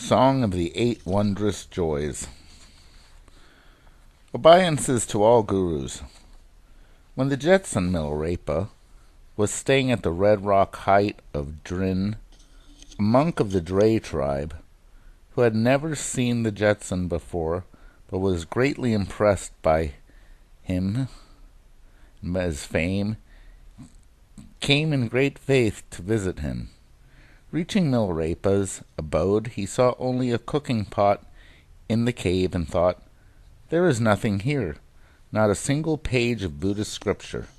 Song of the Eight Wondrous Joys. Obeisances to all gurus. When the Jetson Milarepa was staying at the Red Rock height of Drin, a monk of the Dre tribe, who had never seen the Jetson before, but was greatly impressed by him and by his fame, came in great faith to visit him. Reaching Milarepa's abode, he saw only a cooking pot in the cave and thought, "There is nothing here, not a single page of Buddhist scripture,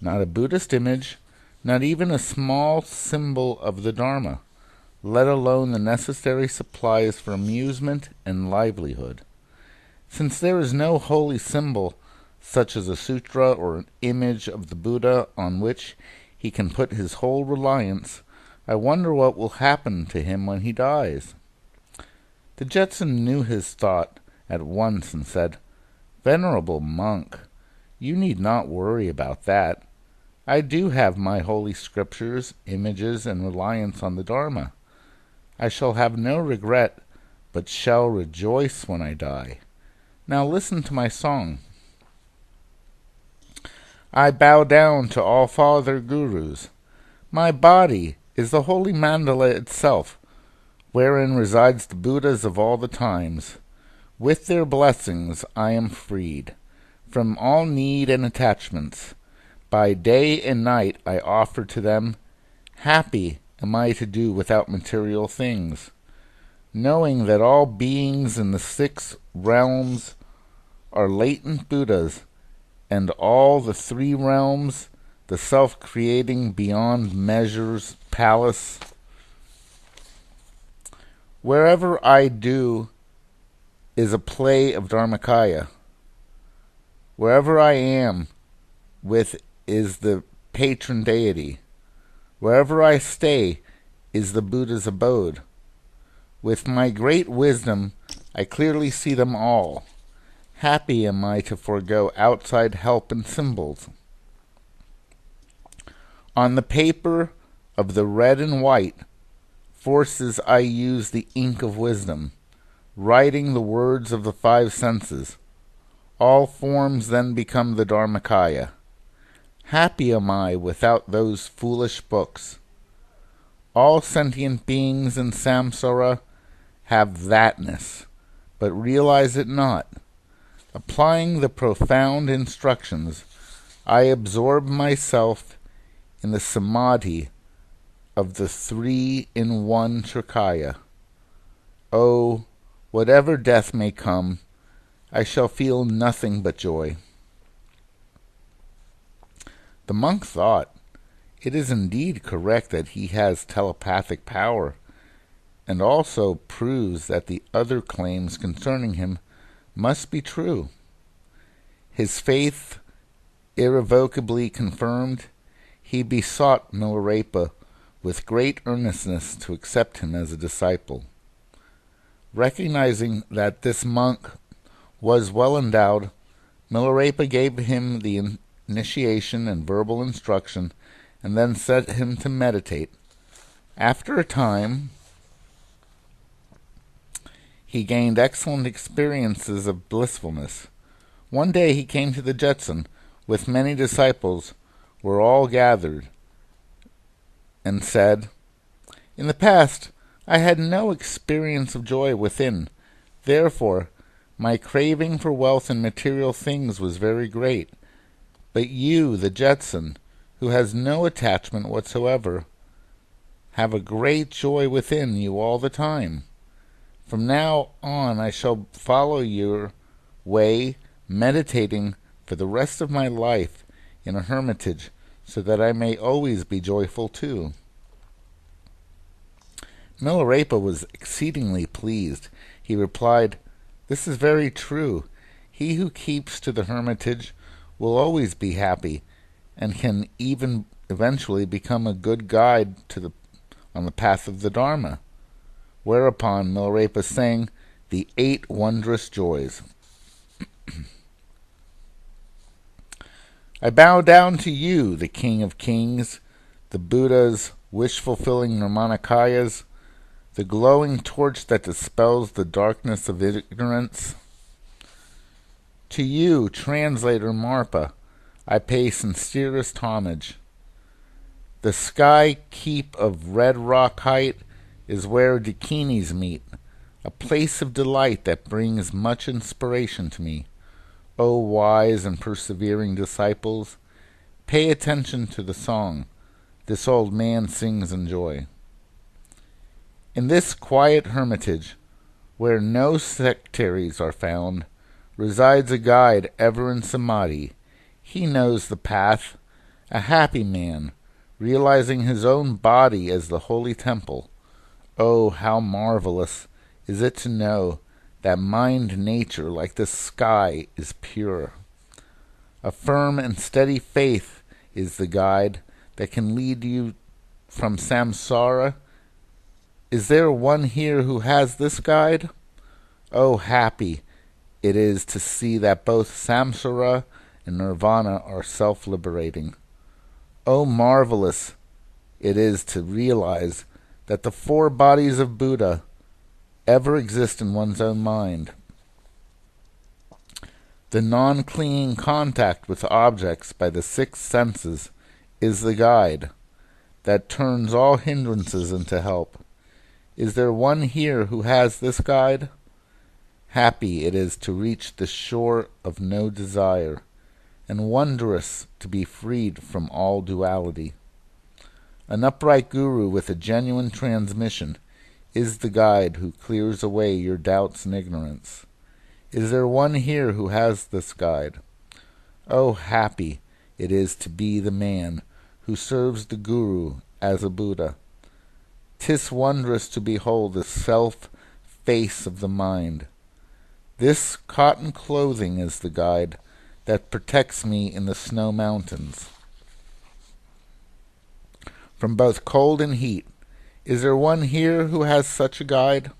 not a Buddhist image, not even a small symbol of the Dharma, let alone the necessary supplies for amusement and livelihood. Since there is no holy symbol, such as a sutra or an image of the Buddha on which he can put his whole reliance, I wonder what will happen to him when he dies." The Jetson knew his thought at once and said, "Venerable monk, you need not worry about that. I do have my holy scriptures, images, and reliance on the Dharma. I shall have no regret, but shall rejoice when I die. Now listen to my song. I bow down to all father gurus. My body is the holy mandala itself, wherein resides the Buddhas of all the times. With their blessings I am freed from all need and attachments. By day and night I offer to them. Happy am I to do without material things, knowing that all beings in the 6 realms are latent Buddhas, and all the 3 realms, the self-creating beyond measures palace. Wherever I do is a play of Dharmakaya. Wherever I am with is the patron deity. Wherever I stay is the Buddha's abode. With my great wisdom I clearly see them all. Happy am I to forego outside help and symbols. On the paper of the red and white forces I use the ink of wisdom, writing the words of the 5 senses. All forms then become the Dharmakaya. Happy am I without those foolish books. All sentient beings in samsara have thatness, but realize it not. Applying the profound instructions, I absorb myself in the samadhi of the 3-in-1 Trikaya. Oh, whatever death may come, I shall feel nothing but joy." The monk thought, it is indeed correct that he has telepathic power, and also proves that the other claims concerning him must be true. His faith irrevocably confirmed, he besought Milarepa with great earnestness to accept him as a disciple. Recognizing that this monk was well endowed, Milarepa gave him the initiation and verbal instruction, and then set him to meditate. After a time, he gained excellent experiences of blissfulness. One day he came to the Jetson with many disciples, were all gathered, and said, "In the past I had no experience of joy within. Therefore my craving for wealth and material things was very great. But you, the Jetson, who has no attachment whatsoever, have a great joy within you all the time. From now on I shall follow your way, meditating for the rest of my life in a hermitage, so that I may always be joyful too." Milarepa was exceedingly pleased. He replied, "This is very true. He who keeps to the hermitage will always be happy, and can even eventually become a good guide on the path of the Dharma." Whereupon Milarepa sang the 8 Wondrous Joys. I bow down to you, the King of Kings, the Buddhas, wish-fulfilling Nirmanakayas, the glowing torch that dispels the darkness of ignorance. To you, translator Marpa, I pay sincerest homage. The sky keep of red rock height is where dakinis meet, a place of delight that brings much inspiration to me. O wise and persevering disciples, pay attention to the song this old man sings in joy. In this quiet hermitage, where no sectaries are found, resides a guide ever in samadhi. He knows the path, a happy man, realizing his own body as the holy temple. Oh, how marvelous is it to know that mind nature, like the sky, is pure. A firm and steady faith is the guide that can lead you from samsara. Is there one here who has this guide? Oh, happy it is to see that both samsara and nirvana are self-liberating. Oh, marvelous it is to realize that the four bodies of Buddha ever exist in one's own mind. The non-clinging contact with objects by the six senses is the guide that turns all hindrances into help. Is there one here who has this guide? Happy it is to reach the shore of no desire, and wondrous to be freed from all duality. An upright guru with a genuine transmission is the guide who clears away your doubts and ignorance. Is there one here who has this guide? Oh, happy it is to be the man who serves the guru as a Buddha. 'Tis wondrous to behold the self-face of the mind. This cotton clothing is the guide that protects me in the snow mountains from both cold and heat. Is there one here who has such a guide?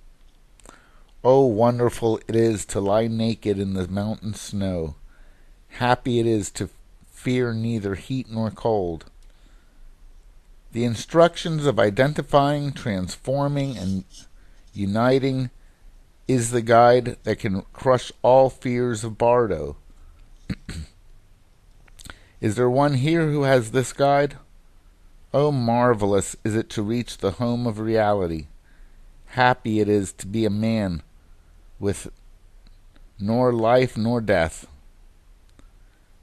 Oh, wonderful it is to lie naked in the mountain snow. Happy it is to fear neither heat nor cold. The instructions of identifying, transforming, and uniting is the guide that can crush all fears of bardo. Is there one here who has this guide? Oh, marvelous is it to reach the home of reality. Happy it is to be a man with nor life nor death.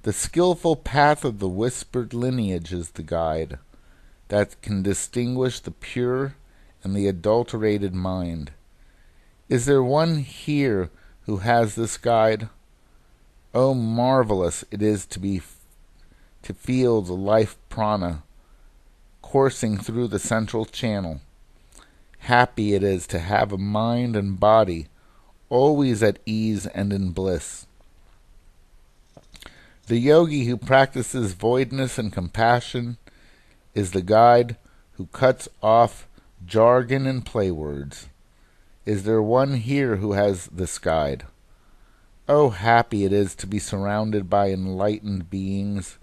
The skillful path of the whispered lineage is the guide that can distinguish the pure and the adulterated mind. Is there one here who has this guide? Oh, marvelous it is to feel the life prana coursing through the central channel. Happy it is to have a mind and body always at ease and in bliss. The yogi who practices voidness and compassion is the guide who cuts off jargon and play words. Is there one here who has this guide? Oh, happy it is to be surrounded by enlightened beings,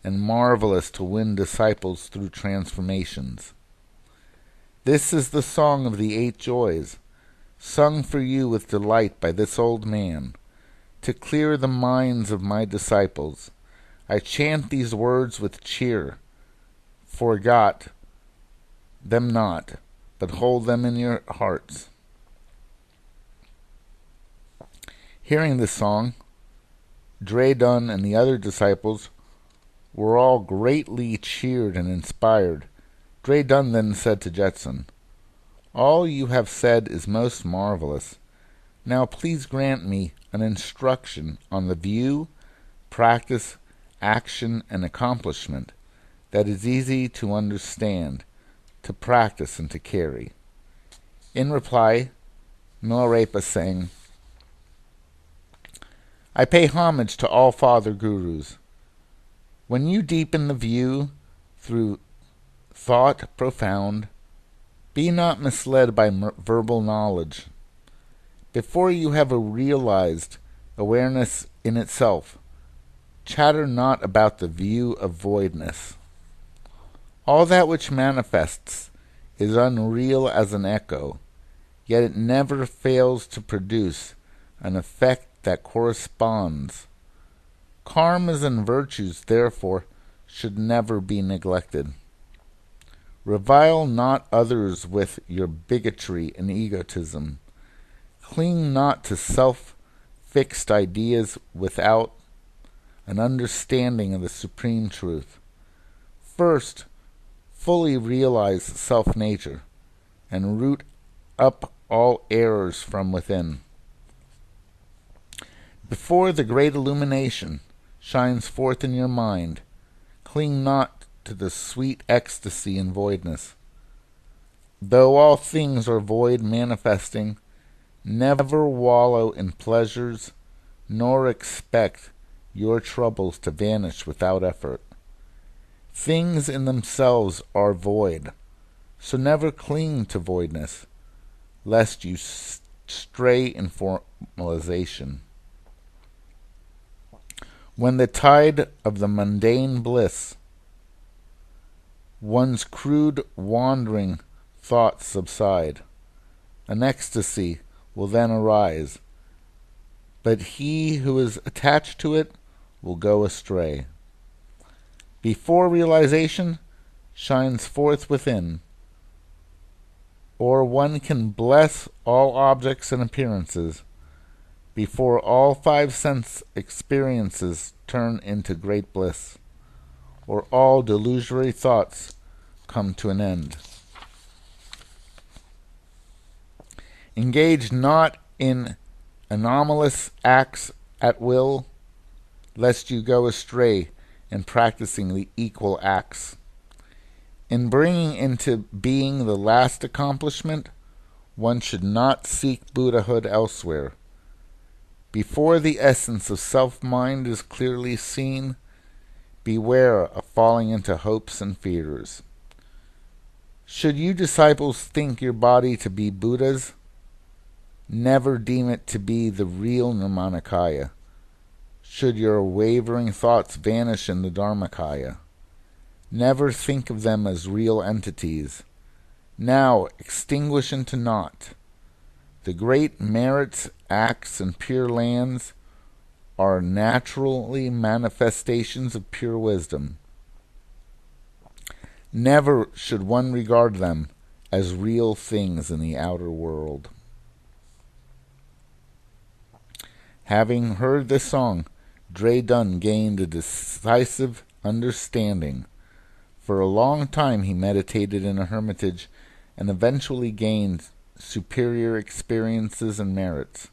and marvelous to win disciples through transformations. This is the song of the 8 joys, sung for you with delight by this old man. To clear the minds of my disciples, I chant these words with cheer. Forgot them not, but hold them in your hearts. Hearing this song, Dredun and the other disciples were all greatly cheered and inspired. Dredun then said to Jetsun, "All you have said is most marvelous. Now please grant me an instruction on the view, practice, action, and accomplishment that is easy to understand, to practice, and to carry." In reply, Milarepa sang, "I pay homage to all Father Gurus. When you deepen the view through thought profound, be not misled by verbal knowledge. Before you have a realized awareness in itself, chatter not about the view of voidness. All that which manifests is unreal as an echo, yet it never fails to produce an effect that corresponds. Karmas and virtues, therefore, should never be neglected. Revile not others with your bigotry and egotism. Cling not to self-fixed ideas without an understanding of the supreme truth. First, fully realize self-nature, and root up all errors from within. Before the great illumination shines forth in your mind, cling not to the sweet ecstasy and voidness. Though all things are void manifesting, never wallow in pleasures, nor expect your troubles to vanish without effort. Things in themselves are void, so never cling to voidness, lest you stray in formalization. When the tide of the mundane bliss, one's crude wandering thoughts subside, an ecstasy will then arise, but he who is attached to it will go astray. Before realization shines forth within, or one can bless all objects and appearances, before all five sense experiences turn into great bliss, or all delusory thoughts come to an end. Engage not in anomalous acts at will, lest you go astray in practicing the equal acts. In bringing into being the last accomplishment, one should not seek Buddhahood elsewhere. Before the essence of self-mind is clearly seen, beware of falling into hopes and fears. Should you disciples think your body to be Buddha's, never deem it to be the real Nirmanakaya. Should your wavering thoughts vanish in the Dharmakaya, never think of them as real entities. Now extinguish into naught. The great merits, acts, and pure lands are naturally manifestations of pure wisdom. Never should one regard them as real things in the outer world. Having heard this song, Dre Dunn gained a decisive understanding. For a long time he meditated in a hermitage and eventually gained superior experiences and merits.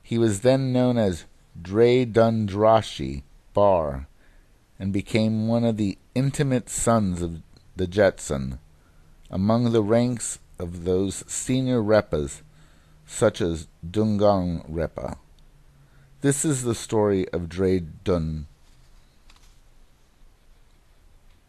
He was then known as Dre Dunn Drashi Bar and became one of the intimate sons of the Jetson, among the ranks of those senior Repas, such as Dungang Repa. This is the story of Dre Dunn